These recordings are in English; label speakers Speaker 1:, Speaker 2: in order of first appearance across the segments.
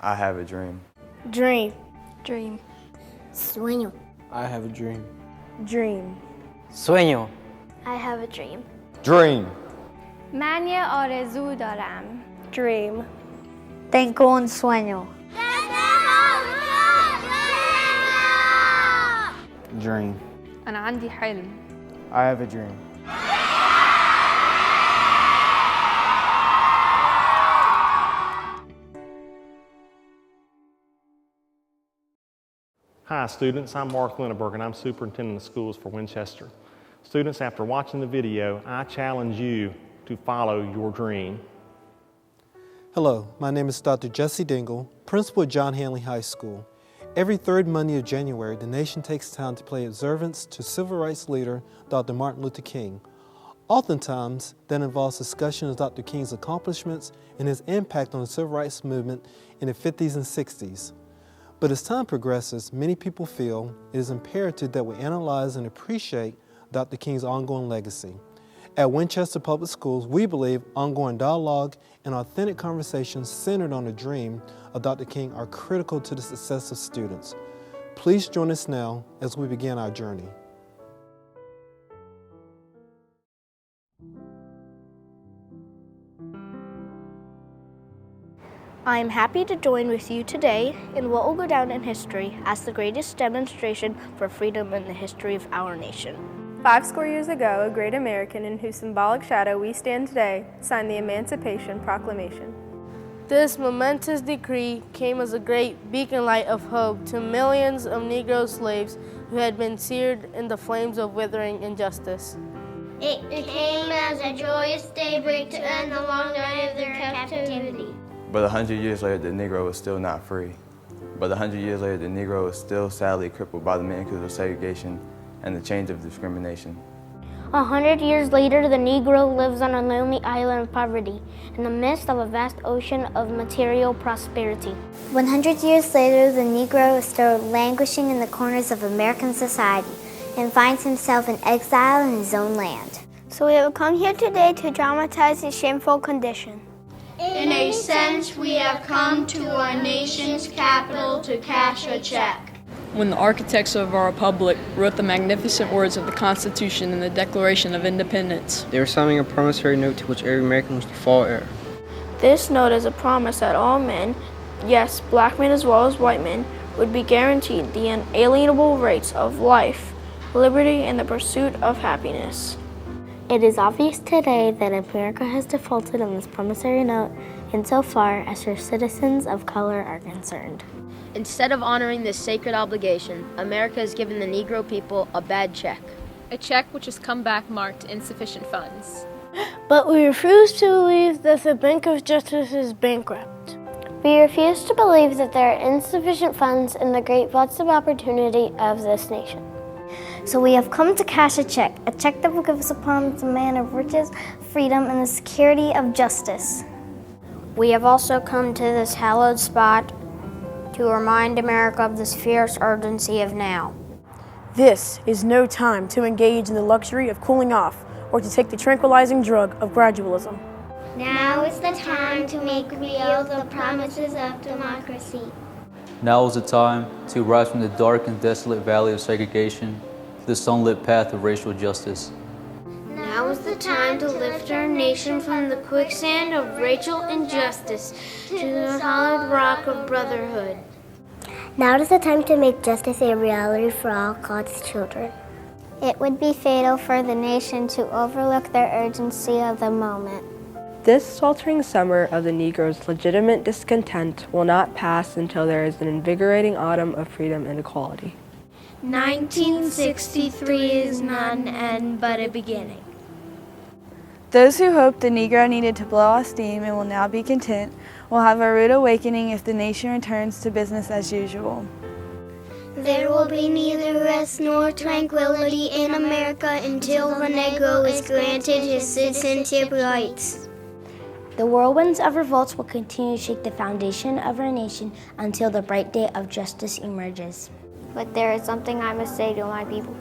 Speaker 1: I have a dream.
Speaker 2: Dream.
Speaker 3: Dream.
Speaker 4: Sueño.
Speaker 5: I have a dream.
Speaker 2: Dream.
Speaker 6: Sueño.
Speaker 3: I have a dream.
Speaker 1: Dream.
Speaker 3: من یه آرزو دارم.
Speaker 2: Dream.
Speaker 4: Tengo un sueño.
Speaker 5: Dream.
Speaker 7: أنا عندي حلم.
Speaker 5: I have a dream.
Speaker 8: Hi students, I'm Mark Linneberg and I'm Superintendent of Schools for Winchester. Students, after watching the video, I challenge you to follow your dream.
Speaker 9: Hello, my name is Dr. Jesse Dingle, Principal at John Hanley High School. Every third Monday of January, the nation takes time to pay observance to civil rights leader Dr. Martin Luther King. Oftentimes, that involves discussion of Dr. King's accomplishments and his impact on the civil rights movement in the 50s and 60s. But as time progresses, many people feel it is imperative that we analyze and appreciate Dr. King's ongoing legacy. At Winchester Public Schools, we believe ongoing dialogue and authentic conversations centered on the dream of Dr. King are critical to the success of students. Please join us now as we begin our journey.
Speaker 2: I am happy to join with you today in what will go down in history as the greatest demonstration for freedom in the history of our nation.
Speaker 10: 50 years ago, a great American in whose symbolic shadow we stand today signed the Emancipation Proclamation.
Speaker 11: This momentous decree came as a great beacon light of hope to millions of Negro slaves who had been seared in the flames of withering injustice.
Speaker 4: It came as a joyous daybreak to end the long night of their captivity.
Speaker 1: But 100 years later, the Negro was still not free. But 100 years later, the Negro was still sadly crippled by the manacles of segregation and the chains of discrimination.
Speaker 4: 100 years later, the Negro lives on a lonely island of poverty in the midst of a vast ocean of material prosperity. 100 years later, the Negro is still languishing in the corners of American society and finds himself in exile in his own land.
Speaker 3: So we have come here today to dramatize his shameful condition.
Speaker 4: In a sense, we have come to our nation's capital to cash a check.
Speaker 7: When the architects of our republic wrote the magnificent words of the Constitution and the Declaration of Independence,
Speaker 5: They were signing a promissory note to which every American was to fall heir.
Speaker 2: This note is a promise that all men, yes, black men as well as white men, would be guaranteed the inalienable rights of life, liberty, and the pursuit of happiness.
Speaker 4: It is obvious today that America has defaulted on this promissory note insofar as her citizens of color are concerned.
Speaker 12: Instead of honoring this sacred obligation, America has given the Negro people a bad check.
Speaker 7: a check which has come back marked insufficient funds.
Speaker 2: But we refuse to believe that the Bank of Justice is bankrupt.
Speaker 4: We refuse to believe that there are insufficient funds in the great vaults of opportunity of this nation. So we have come to cash a check that will give us a promise of man of riches, freedom, and the security of justice. We have also come to this hallowed spot to remind America of this fierce urgency of now.
Speaker 2: This is no time to engage in the luxury of cooling off or to take the tranquilizing drug of gradualism.
Speaker 4: Now is the time to make real the promises of democracy.
Speaker 13: Now is the time to rise from the dark and desolate valley of segregation to the sunlit path of racial justice.
Speaker 4: Now is the time to lift our nation from the quicksand of racial injustice to the solid rock of brotherhood. Now is the time to make justice a reality for all God's children. It would be fatal for the nation to overlook the urgency of the moment.
Speaker 10: This sweltering summer of the Negro's legitimate discontent will not pass until there is an invigorating autumn of freedom and equality.
Speaker 4: 1963 is not an end, but a beginning.
Speaker 14: Those who hoped the Negro needed to blow off steam and will now be content will have a rude awakening if the nation returns to business as usual.
Speaker 4: There will be neither rest nor tranquility in America until the Negro is granted his citizenship rights. The whirlwinds of revolts will continue to shake the foundation of our nation until the bright day of justice emerges. But there is something I must say to my people,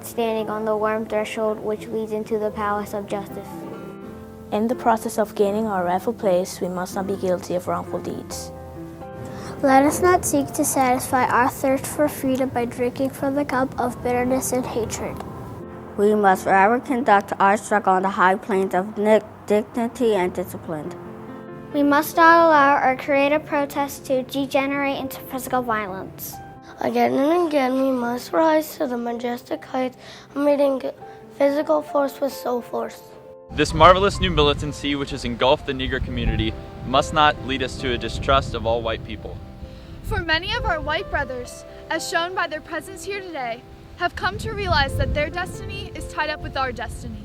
Speaker 4: standing on the warm threshold which leads into the palace of justice.
Speaker 2: In the process of gaining our rightful place, we must not be guilty of wrongful deeds.
Speaker 3: Let us not seek to satisfy our thirst for freedom by drinking from the cup of bitterness and hatred.
Speaker 6: We must forever conduct our struggle on the high planes of dignity and discipline.
Speaker 3: We must not allow our creative protests to degenerate into physical violence.
Speaker 15: Again and again, we must rise to the majestic heights of meeting physical force with soul force.
Speaker 16: This marvelous new militancy which has engulfed the Negro community must not lead us to a distrust of all white people.
Speaker 17: For many of our white brothers, as shown by their presence here today, have come to realize that their destiny is tied up with our destiny.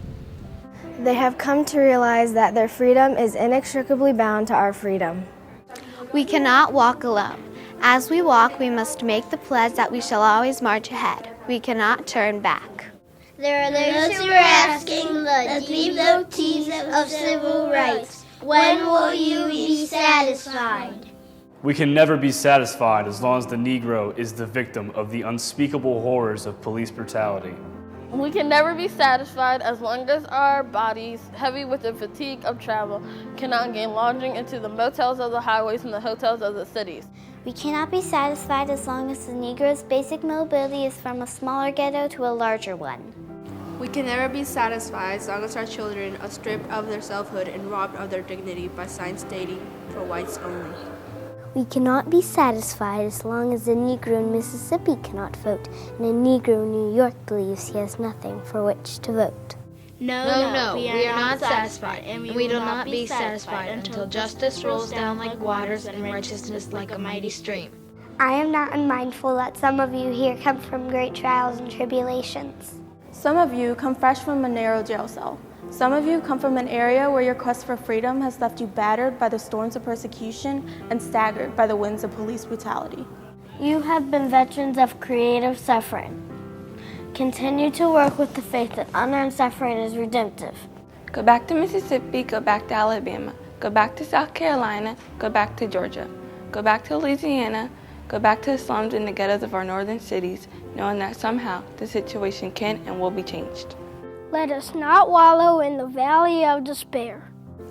Speaker 18: They have come to realize that their freedom is inextricably bound to our freedom.
Speaker 19: We cannot walk alone. As we walk, we must make the pledge that we shall always march ahead. We cannot turn back.
Speaker 4: There are those who are asking the devotees of civil rights, when will you be satisfied?
Speaker 20: We can never be satisfied as long as the Negro is the victim of the unspeakable horrors of police brutality.
Speaker 11: We can never be satisfied as long as our bodies, heavy with the fatigue of travel, cannot gain lodging into the motels of the highways and the hotels of the cities.
Speaker 4: We cannot be satisfied as long as the Negro's basic mobility is from a smaller ghetto to a larger one.
Speaker 21: We can never be satisfied as long as our children are stripped of their selfhood and robbed of their dignity by signs stating, "For whites only."
Speaker 3: We cannot be satisfied as long as a Negro in Mississippi cannot vote and a Negro in New York believes he has nothing for which to vote.
Speaker 22: No, we are not satisfied, and we will not be satisfied until justice rolls down like waters and righteousness like a mighty stream.
Speaker 3: I am not unmindful that some of you here come from great trials and tribulations.
Speaker 23: Some of you come fresh from a narrow jail cell. Some of you come from an area where your quest for freedom has left you battered by the storms of persecution and staggered by the winds of police brutality.
Speaker 3: You have been veterans of creative suffering. Continue to work with the faith that unearned suffering is redemptive.
Speaker 10: Go back to Mississippi, go back to Alabama, go back to South Carolina, go back to Georgia, go back to Louisiana, go back to the slums and the ghettos of our northern cities, knowing that somehow the situation can and will be changed.
Speaker 3: Let us not wallow in the valley of despair.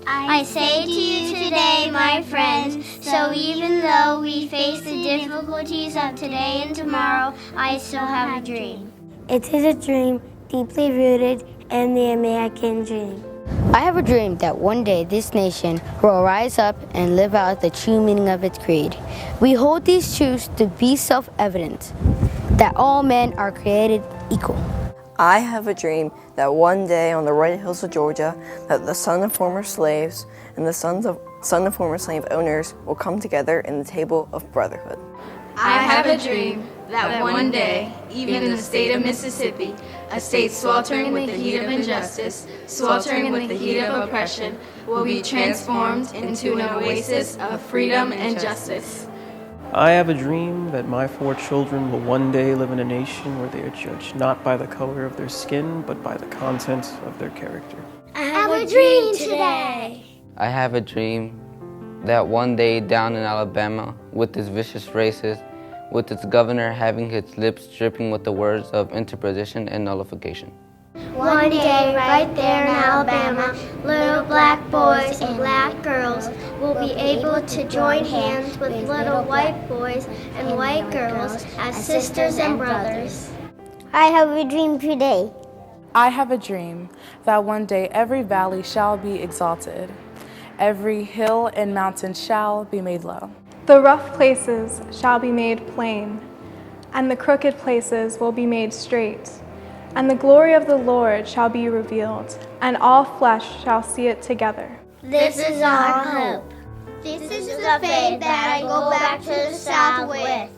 Speaker 4: I say to you today, my friends, so even though we face the difficulties of today and tomorrow, I still have a dream.
Speaker 3: It is a dream deeply rooted in the American dream.
Speaker 24: I have a dream that one day this nation will rise up and live out the true meaning of its creed. We hold these truths to be self-evident, that all men are created equal.
Speaker 25: I have a dream that one day on the red hills of Georgia, that the sons of former slaves and the son of former slave owners will come together in the table of brotherhood.
Speaker 22: I have a dream that one day, even in the state of Mississippi, a state sweltering with the heat of injustice, sweltering with the heat of oppression, will be transformed into an oasis of freedom and justice.
Speaker 26: I have a dream that my 4 children will one day live in a nation where they are judged not by the color of their skin, but by the content of their character.
Speaker 4: I have a dream today.
Speaker 27: I have a dream that one day down in Alabama, with its vicious racist, with its governor having his lips dripping with the words of interposition and nullification.
Speaker 4: One day, right there in Alabama, little black boys and black girls will be able to join hands with little white boys and white girls as sisters and brothers.
Speaker 3: I have a dream today.
Speaker 14: I have a dream that one day every valley shall be exalted, every hill and mountain shall be made low.
Speaker 28: The rough places shall be made plain, and the crooked places will be made straight. And the glory of the Lord shall be revealed, and all flesh shall see it together.
Speaker 4: This is our hope. This is the faith that I go back to the South with.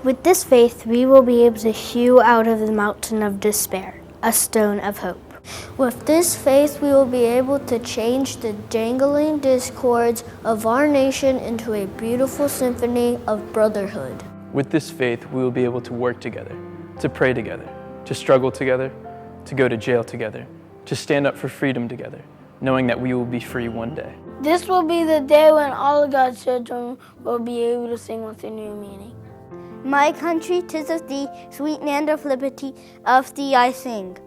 Speaker 3: With this faith, we will be able to hew out of the mountain of despair a stone of hope. With this faith, we will be able to change the jangling discords of our nation into a beautiful symphony of brotherhood.
Speaker 26: With this faith, we will be able to work together, to pray together, to struggle together, to go to jail together, to stand up for freedom together, knowing that we will be free one day.
Speaker 3: This will be the day when all of God's children will be able to sing with a new meaning. My country, 'tis of thee, sweet land of liberty, of thee I sing.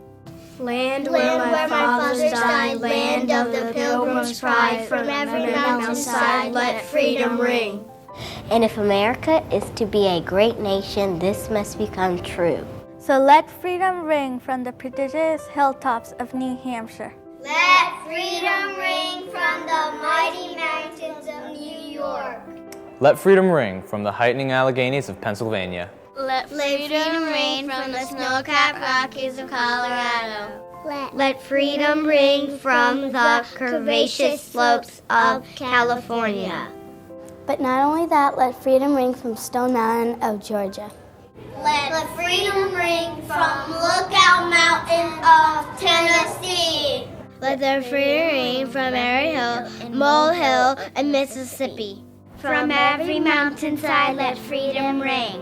Speaker 4: Land where my fathers died, land of the pilgrim's pride, from every mountainside let freedom ring. And if America is to be a great nation, this must become true.
Speaker 1: So let freedom ring from the prodigious hilltops of New Hampshire.
Speaker 4: Let freedom ring from the mighty mountains of New York.
Speaker 2: Let freedom ring from the heightening Alleghenies of Pennsylvania.
Speaker 4: Let freedom ring from the snow-capped Rockies of Colorado. Let freedom ring from the curvaceous slopes of California.
Speaker 3: But not only that, let freedom ring from Stone Mountain of Georgia.
Speaker 4: Let freedom ring from Lookout Mountain of Tennessee. Let the freedom ring from Mary Hill, Mole Hill, and Mississippi. From every mountainside, let freedom ring.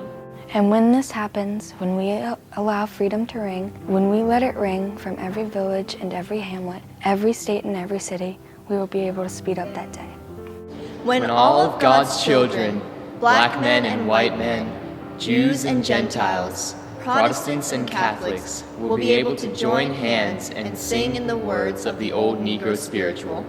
Speaker 5: And when this happens, when we allow freedom to ring, when we let it ring from every village and every hamlet, every state and every city, we will be able to speed up that day.
Speaker 7: When all of God's children, black men and white men, Jews and Gentiles, Protestants and Catholics, will be able to join hands and sing in the words of the old Negro spiritual.